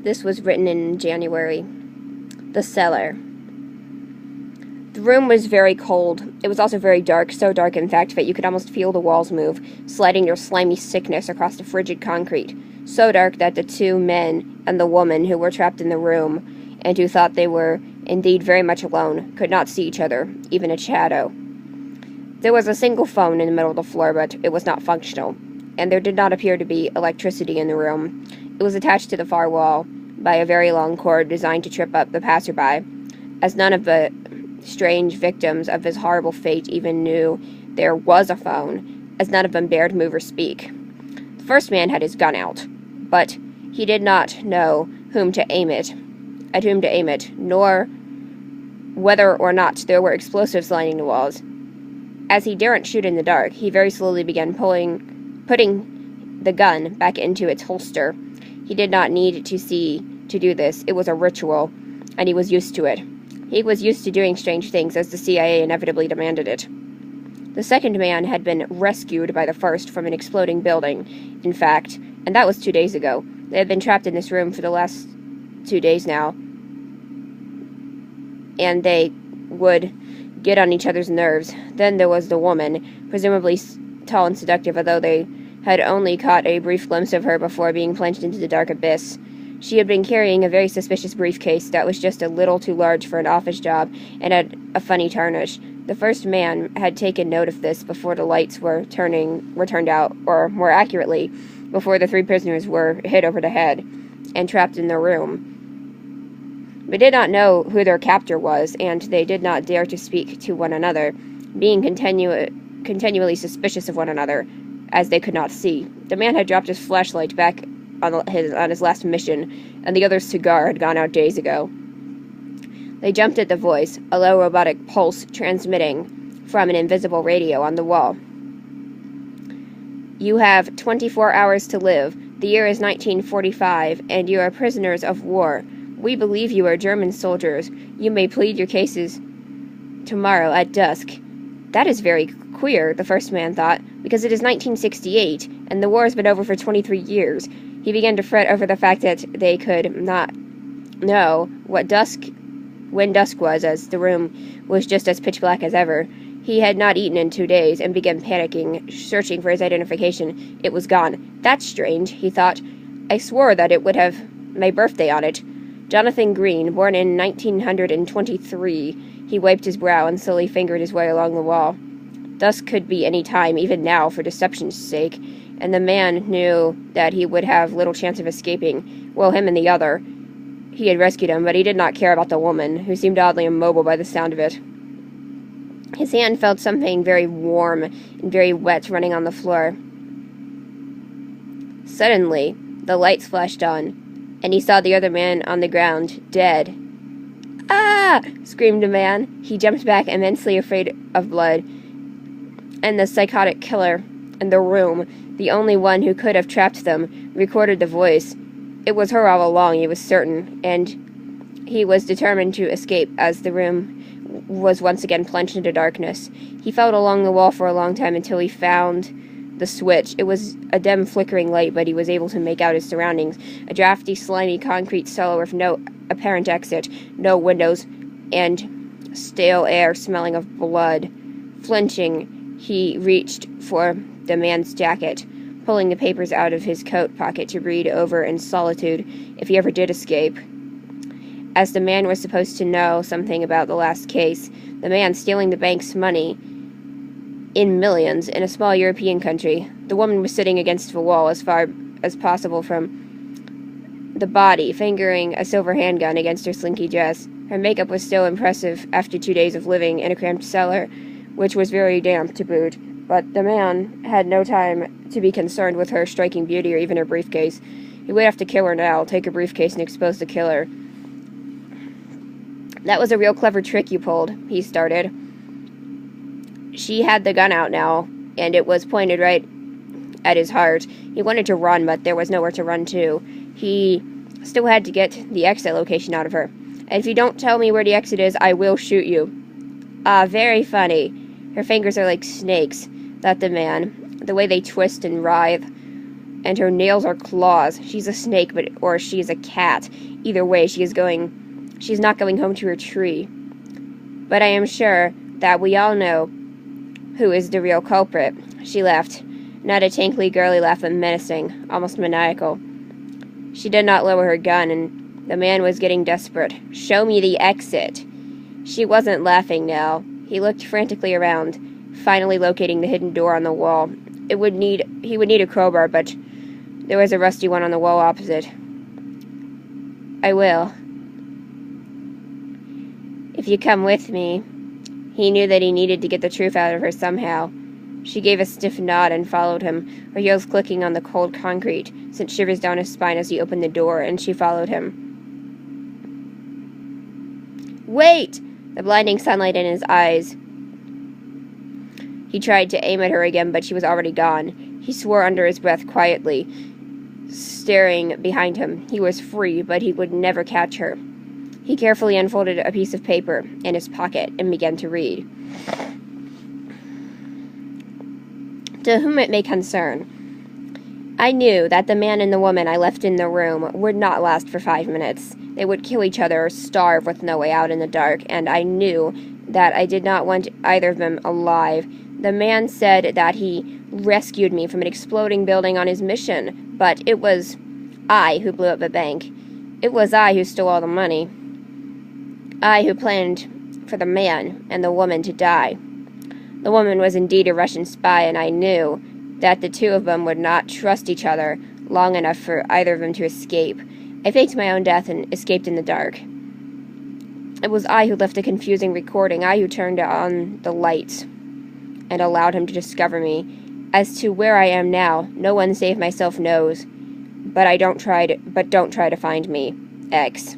This was written in January. The cellar. The room was very cold. It was also very dark, so dark, in fact, that you could almost feel the walls move, sliding their slimy sickness across the frigid concrete. So dark that the two men and the woman who were trapped in the room, and who thought they were indeed very much alone, could not see each other, even a shadow. There was a single phone in the middle of the floor, but it was not functional, and there did not appear to be electricity in the room. It was attached to the far wall by a very long cord designed to trip up the passerby, as none of the strange victims of his horrible fate even knew there was a phone, as none of them dared move or speak. The first man had his gun out, but he did not know at whom to aim it, nor whether or not there were explosives lining the walls. As he daren't shoot in the dark, he very slowly began putting the gun back into its holster. He did not need to see to do this. It was a ritual, and he was used to it. He was used to doing strange things, as the CIA inevitably demanded it. The second man had been rescued by the first from an exploding building, in fact, and that was 2 days ago. They had been trapped in this room for the last 2 days now, and they would get on each other's nerves. Then there was the woman, presumably tall and seductive, although they had only caught a brief glimpse of her before being plunged into the dark abyss. She had been carrying a very suspicious briefcase that was just a little too large for an office job and had a funny tarnish. The first man had taken note of this before the lights were turned out, or more accurately, before the three prisoners were hit over the head and trapped in the room. They did not know who their captor was, and they did not dare to speak to one another, being continually suspicious of one another, as they could not see. The man had dropped his flashlight back on his last mission, and the other's cigar had gone out days ago. They jumped at the voice, a low robotic pulse transmitting from an invisible radio on the wall. "You have 24 hours to live. The year is 1945, and you are prisoners of war. We believe you are German soldiers. You may plead your cases tomorrow at dusk." That is very queer, the first man thought, because it is 1968, and the war has been over for 23 years. He began to fret over the fact that they could not know when dusk was, as the room was just as pitch black as ever. He had not eaten in 2 days, and began panicking, searching for his identification. It was gone. That's strange, he thought. I swore that it would have my birthday on it. Jonathan Green, born in 1923. He wiped his brow and slowly fingered his way along the wall. Dusk could be any time, even now, for deception's sake, and the man knew that he would have little chance of escaping. Well, him and the other. He had rescued him, but he did not care about the woman, who seemed oddly immobile by the sound of it. His hand felt something very warm and very wet running on the floor. Suddenly, the lights flashed on, and he saw the other man on the ground, dead. "Ah!" screamed the man. He jumped back, immensely afraid of blood, and the psychotic killer in the room, the only one who could have trapped them, recorded the voice. It was her all along, he was certain, and he was determined to escape as the room was once again plunged into darkness. He felt along the wall for a long time until he found the switch. It was a dim, flickering light, but he was able to make out his surroundings. A drafty, slimy concrete cellar with no apparent exit, no windows, and stale air smelling of blood. Flinching, he reached for the man's jacket, pulling the papers out of his coat pocket to read over in solitude if he ever did escape. As the man was supposed to know something about the last case, the man stealing the bank's money in millions in a small European country. The woman was sitting against the wall as far as possible from the body, fingering a silver handgun against her slinky dress. Her makeup was still impressive after 2 days of living in a cramped cellar, which was very damp to boot, but the man had no time to be concerned with her striking beauty or even her briefcase. He would have to kill her now, take her briefcase, and expose the killer. "That was a real clever trick you pulled," he started. She had the gun out now, and it was pointed right at his heart. He wanted to run, but there was nowhere to run to. He still had to get the exit location out of her. "And if you don't tell me where the exit is, I will shoot you." "Ah, very funny. Her fingers are like snakes," thought the man, "the way they twist and writhe. and her nails are claws. She's a snake, or she's a cat. Either way, she's not going home to her tree. But I am sure that we all know who is the real culprit." She laughed. Not a tankly, girly laugh, but menacing, almost maniacal. She did not lower her gun, and the man was getting desperate. "Show me the exit." She wasn't laughing now. He looked frantically around, finally locating the hidden door on the wall. He would need a crowbar, but there was a rusty one on the wall opposite. "I will. If you come with me." He knew that he needed to get the truth out of her somehow. She gave a stiff nod and followed him, her heels clicking on the cold concrete, sent shivers down his spine as he opened the door, and she followed him. "Wait!" The blinding sunlight in his eyes. He tried to aim at her again, but she was already gone. He swore under his breath quietly, staring behind him. He was free, but he would never catch her. He carefully unfolded a piece of paper in his pocket and began to read. "To whom it may concern, I knew that the man and the woman I left in the room would not last for 5 minutes. They would kill each other or starve with no way out in the dark, and I knew that I did not want either of them alive. The man said that he rescued me from an exploding building on his mission, but it was I who blew up the bank. It was I who stole all the money. I who planned for the man and the woman to die. The woman was indeed a Russian spy, and I knew that the two of them would not trust each other long enough for either of them to escape. I faked my own death and escaped in the dark. It was I who left the confusing recording, I who turned on the lights and allowed him to discover me. As to where I am now, no one save myself knows, but don't try to find me. X."